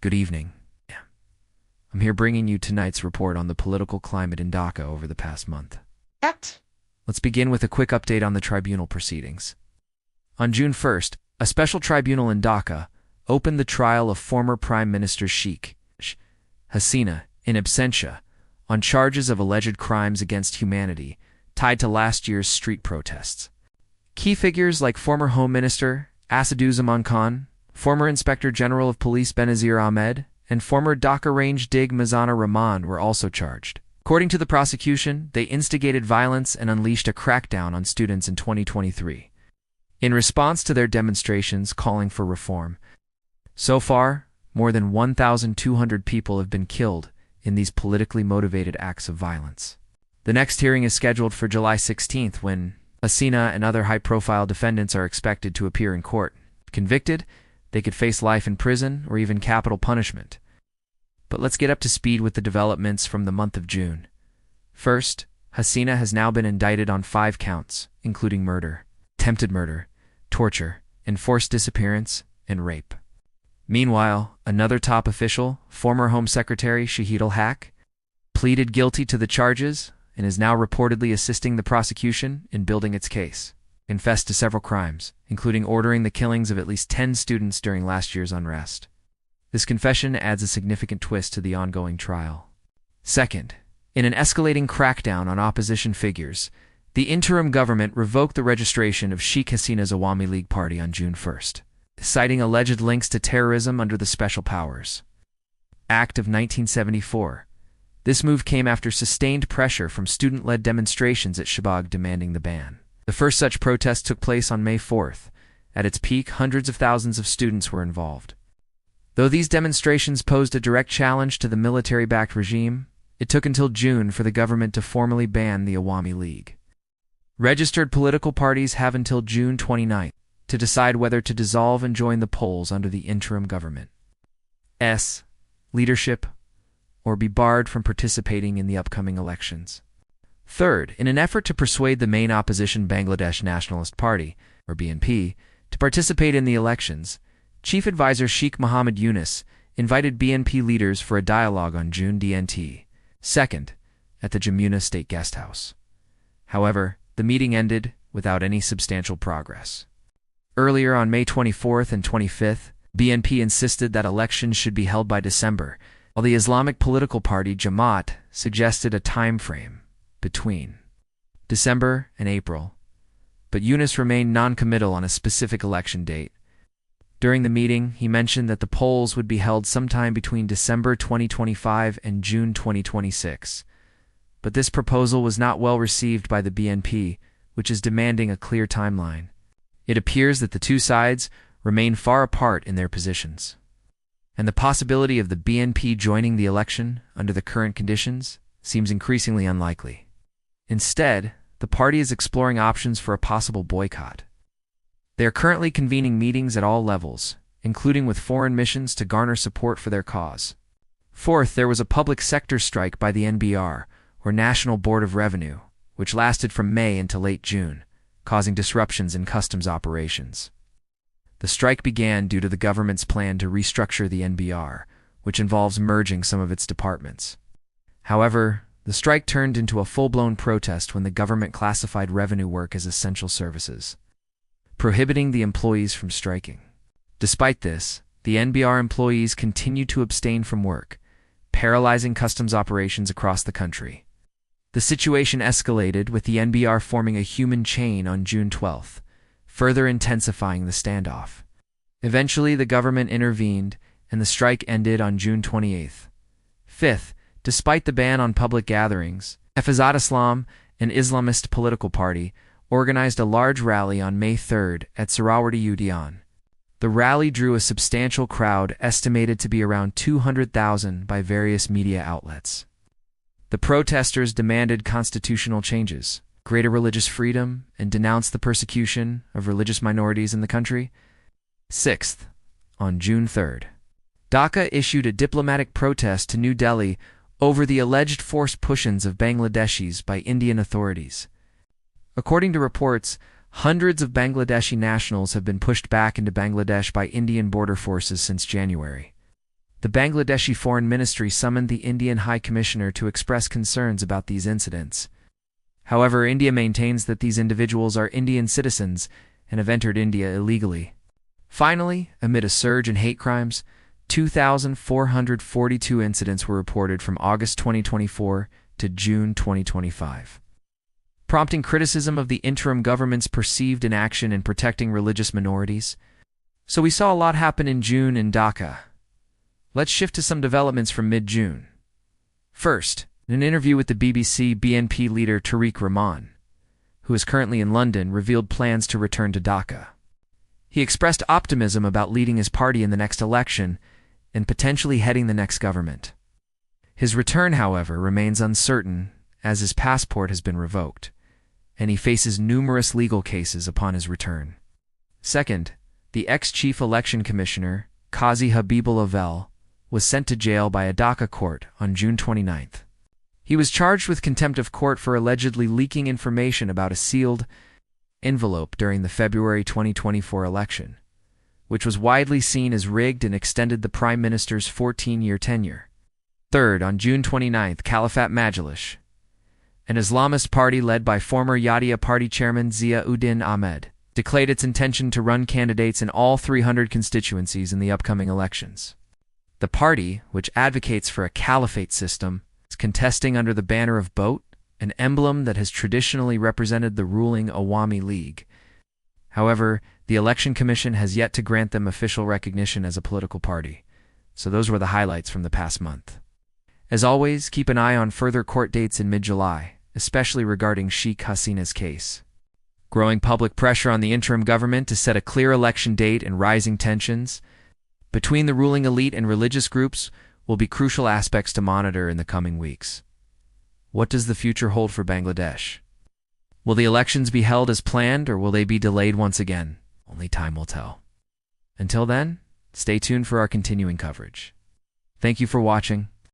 Good evening. I'm here bringing you tonight's report on the political climate in Dhaka over the past month. Let's begin with a quick update on the tribunal proceedings. On June 1st, a special tribunal in Dhaka opened the trial of former Prime Minister Sheikh Hasina in absentia on charges of alleged crimes against humanity tied to last year's street protests. Key figures like former Home Minister Asaduzzaman Khan, former Inspector General of Police Benazir Ahmed, and former Dhaka Range Dig Mizana Rahman were also charged. According to the prosecution, they instigated violence and unleashed a crackdown on students in 2023, in response to their demonstrations calling for reform. So far, more than 1,200 people have been killed in these politically motivated acts of violence. The next hearing is scheduled for July 16th, when Hasina and other high-profile defendants are expected to appear in court. Convicted, they could face life in prison or even capital punishment. But let's get up to speed with the developments from the month of June. First, Hasina has now been indicted on 5 counts, including murder, attempted murder, torture, enforced disappearance, and rape. Meanwhile, another top official, former Home Secretary Shahid al-Haq, pleaded guilty to the charges and is now reportedly assisting the prosecution in building its case. Confessed to several crimes, including ordering the killings of at least 10 students during last year's unrest. This confession adds a significant twist to the ongoing trial. Second, in an escalating crackdown on opposition figures, the interim government revoked the registration of Sheikh Hasina's Awami League party on June 1st, citing alleged links to terrorism under the Special Powers Act of 1974. This move came after sustained pressure from student-led demonstrations at Shahbag demanding the ban. The first such protest took place on May 4th. At its peak, hundreds of thousands of students were involved. Though these demonstrations posed a direct challenge to the military-backed regime, it took until June for the government to formally ban the Awami League. Registered political parties have until June 29th to decide whether to dissolve and join the polls under the interim government's leadership or be barred from participating in the upcoming elections. Third, in an effort to persuade the main opposition Bangladesh Nationalist Party, or BNP, to participate in the elections, Chief Advisor Sheikh Mohammed Yunus invited BNP leaders for a dialogue on June 2nd at the Jamuna State Guesthouse. However, the meeting ended without any substantial progress. Earlier on May 24th and 25th, BNP insisted that elections should be held by December, while the Islamic political party Jamaat suggested a time frame between December and April, but Yunus remained non-committal on a specific election date. During the meeting, he mentioned that the polls would be held sometime between December 2025 and June 2026. But this proposal was not well received by the BNP, which is demanding a clear timeline. It appears that the two sides remain far apart in their positions, and the possibility of the BNP joining the election under the current conditions seems increasingly unlikely. Instead, the party is exploring options for a possible boycott. They are currently convening meetings at all levels, including with foreign missions to garner support for their cause. Fourth, there was a public sector strike by the NBR, or National Board of Revenue, which lasted from May until late June, causing disruptions in customs operations. The strike began due to the government's plan to restructure the NBR, which involves merging some of its departments. However, the strike turned into a full-blown protest when the government classified revenue work as essential services, prohibiting the employees from striking. Despite this, the NBR employees continued to abstain from work, paralyzing customs operations across the country. The situation escalated, with the NBR forming a human chain on June 12th, further intensifying the standoff. Eventually, the government intervened, and the strike ended on June 28th. Fifth, despite the ban on public gatherings, Hafizat Islam, an Islamist political party, organized a large rally on May 3rd at Sarawardi Udyan. The rally drew a substantial crowd estimated to be around 200,000 by various media outlets. The protesters demanded constitutional changes, greater religious freedom, and denounced the persecution of religious minorities in the country. Sixth, on June 3rd, Dhaka issued a diplomatic protest to New Delhi over the alleged forced push-ins of Bangladeshis by Indian authorities. According to reports, hundreds of Bangladeshi nationals have been pushed back into Bangladesh by Indian border forces since January. The Bangladeshi Foreign Ministry summoned the Indian High Commissioner to express concerns about these incidents. However, India maintains that these individuals are Indian citizens and have entered India illegally. Finally, amid a surge in hate crimes, 2,442 incidents were reported from August 2024 to June 2025, prompting criticism of the interim government's perceived inaction in protecting religious minorities. So we saw a lot happen in June in Dhaka. Let's shift to some developments from mid-June. First, in an interview with the BBC, BNP leader Tariq Rahman, who is currently in London, revealed plans to return to Dhaka. He expressed optimism about leading his party in the next election and potentially heading the next government. His return, however, remains uncertain as his passport has been revoked, and he faces numerous legal cases upon his return. Second, the ex-chief election commissioner, Qazi Habibullah Vel, was sent to jail by a Dhaka court on June 29th. He was charged with contempt of court for allegedly leaking information about a sealed envelope during the February 2024 election, which was widely seen as rigged and extended the Prime Minister's 14-year tenure. Third, on June 29th, Khalifat Majlis, an Islamist party led by former Yadea Party chairman Zia-Uddin Ahmed, declared its intention to run candidates in all 300 constituencies in the upcoming elections. The party, which advocates for a caliphate system, is contesting under the banner of Boat, an emblem that has traditionally represented the ruling Awami League. However, the Election Commission has yet to grant them official recognition as a political party. So those were the highlights from the past month. As always, keep an eye on further court dates in mid-July, especially regarding Sheikh Hasina's case. Growing public pressure on the interim government to set a clear election date and rising tensions between the ruling elite and religious groups will be crucial aspects to monitor in the coming weeks. What does the future hold for Bangladesh? Will the elections be held as planned, or will they be delayed once again? Only time will tell. Until then, stay tuned for our continuing coverage. Thank you for watching.